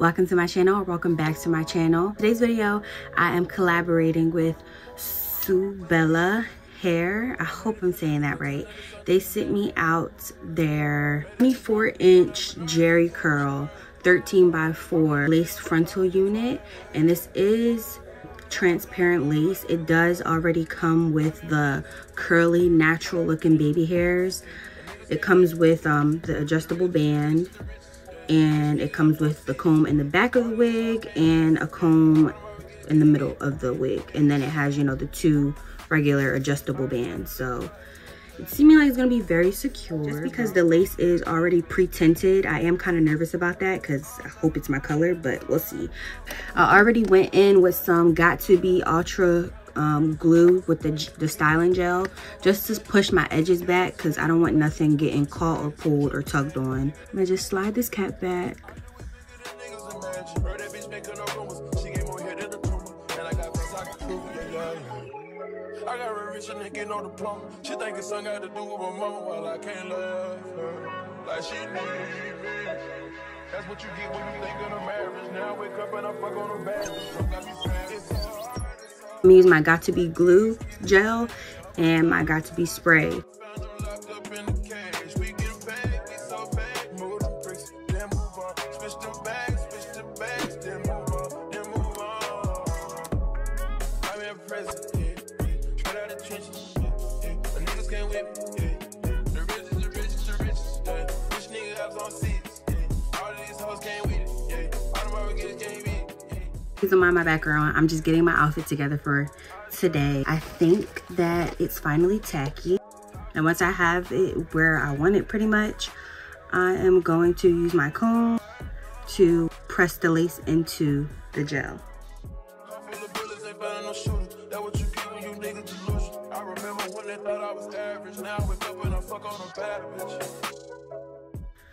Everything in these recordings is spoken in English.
Welcome to my channel, or welcome back to my channel. Today's video, I am collaborating with Subella hair. I hope I'm saying that right. They sent me out their 24-inch Jerry Curl 13x4 lace frontal unit, and this is transparent lace. It does already come with the curly, natural looking baby hairs. It comes with the adjustable band, and it comes with the comb in the back of the wig and a comb in the middle of the wig, and then it has, you know, the two regular adjustable bands. So it's seeming like it's gonna be very secure. Just because the lace is already pre-tinted, I am kind of nervous about that because I hope it's my color, but we'll see. I already went in with some got2b ultra glue with the styling gel just to push my edges back because I don't want nothing getting caught or pulled or tugged on. I'm gonna just slide this cap back. I got a rich and getting on the plumb. She think it's something got to do with my mama while I can't love her like she need me. That's what you get when you think of the marriage. Now I wake up and I fuck on the bed. I'm gonna use my got2b glue gel and my got2b spray. Please don't mind my background. I'm just getting my outfit together for today. I think that it's finally tacky. And once I have it where I want it pretty much, I am going to use my comb to press the lace into the gel.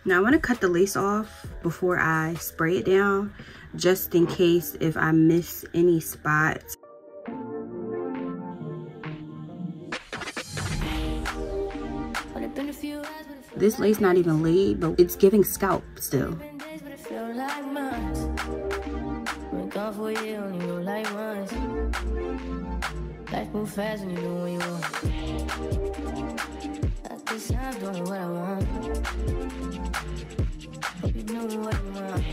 Now I want to cut the lace off before I spray it down, just in case if I miss any spots. This lace not even laid, but it's giving scalp still. Life move fast when you do what you want. At this time, doing what I want. Hope you know what you want.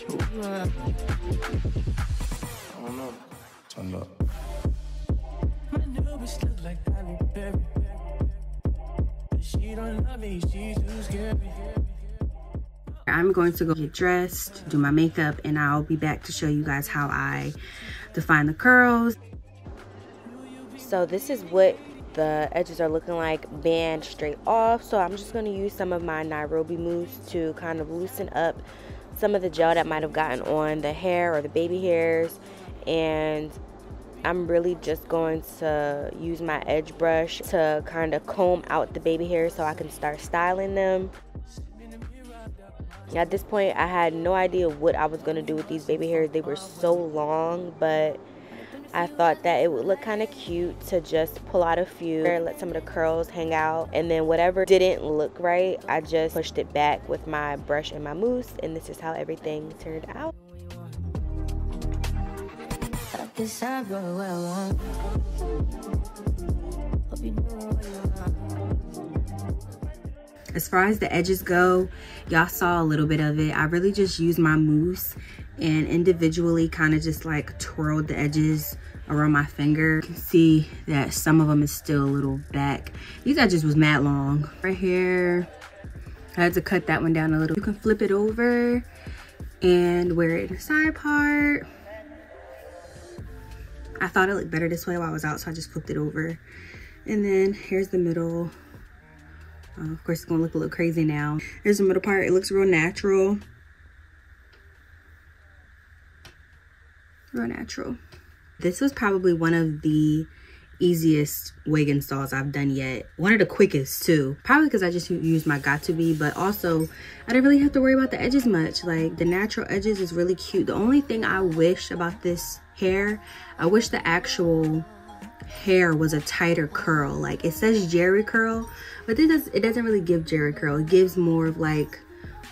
Who you want? I don't know. Turn up. My new bitch look like Halle Berry. She don't love me, she's too scary. I'm going to go get dressed, do my makeup, and I'll be back to show you guys how I define the curls. So this is what the edges are looking like, band straight off. So I'm just going to use some of my Nairobi mousse to kind of loosen up some of the gel that might have gotten on the hair or the baby hairs. And I'm really just going to use my edge brush to kind of comb out the baby hairs so I can start styling them. At this point, I had no idea what I was going to do with these baby hairs. They were so long, but I thought that it would look kind of cute to just pull out a few, let some of the curls hang out, and then whatever didn't look right, I just pushed it back with my brush and my mousse, and this is how everything turned out. As far as the edges go, y'all saw a little bit of it. I really just used my mousse and individually kind of just like twirled the edges around my finger. You can see that some of them is still a little back. These edges was mad long. Right here, I had to cut that one down a little. You can flip it over and wear it in the side part. I thought it looked better this way while I was out, so I just flipped it over. And then here's the middle. Of course, it's gonna look a little crazy now. Here's the middle part. It looks real natural. Real natural. This was probably one of the easiest wig installs I've done yet. One of the quickest too. Probably because I just used my got2b, but also I didn't really have to worry about the edges much. Like the natural edges is really cute. The only thing I wish about this hair, I wish the actual hair was a tighter curl. Like it says Jerry curl, but it doesn't really give Jerry curl. It gives more of like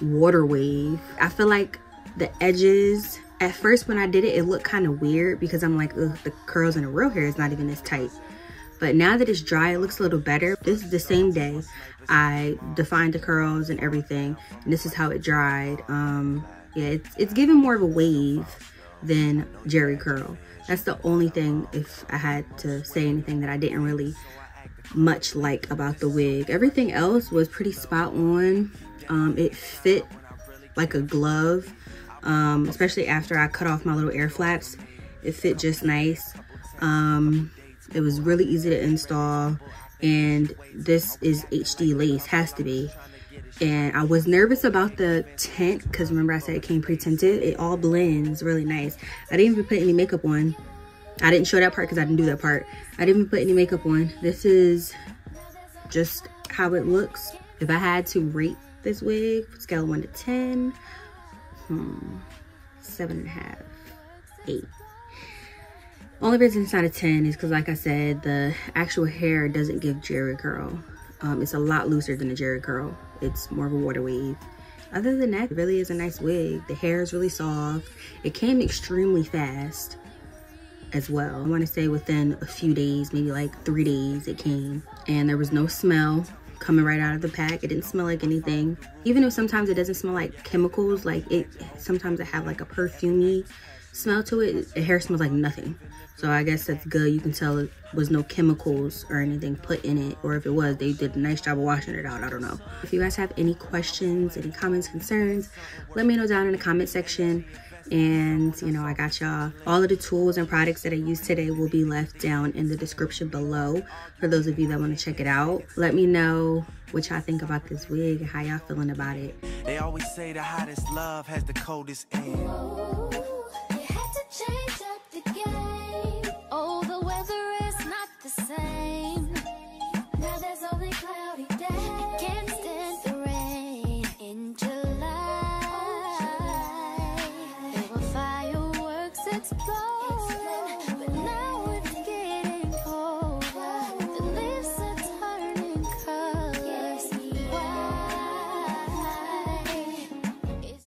water wave. I feel like the edges, at first when I did it, it looked kind of weird because I'm like, ugh, the curls in the real hair is not even this tight. But now that it's dry, it looks a little better. This is the same day I defined the curls and everything, and this is how it dried. Yeah, it's giving more of a wave than Jerry curl. That's the only thing, if I had to say anything, that I didn't really much like about the wig. Everything else was pretty spot on. It fit like a glove, especially after I cut off my little air flaps. It fit just nice. It was really easy to install, and this is HD lace, has to be. And I was nervous about the tint because remember I said it came pre-tinted. It all blends really nice. I didn't even put any makeup on. I didn't show that part because I didn't do that part. I didn't even put any makeup on. This is just how it looks. If I had to rate this wig, scale of 1 to 10, 7.5, 8. Only reason it's not a 10 is because, like I said, the actual hair doesn't give Jerry curl. It's a lot looser than a Jerry curl. It's more of a water wave. Other than that, it really is a nice wig. The hair is really soft. It came extremely fast as well. I want to say within a few days, maybe like 3 days it came. And there was no smell coming right out of the pack. It didn't smell like anything. Even though sometimes it doesn't smell like chemicals, like sometimes it have like a perfumey smell to it. The hair smells like nothing. So I guess that's good. You can tell it was no chemicals or anything put in it, or if it was, they did a nice job of washing it out. I don't know. If you guys have any questions, any comments, concerns, let me know down in the comment section. And you know, I got y'all. All of the tools and products that I used today will be left down in the description below for those of you that want to check it out. Let me know what y'all think about this wig and how y'all feeling about it. They always say the hottest love has the coldest end. You had to change up the game. Oh, the weather is not the same. Now there's only cloudy days. Can't stand the rain in July. There were fireworks explode.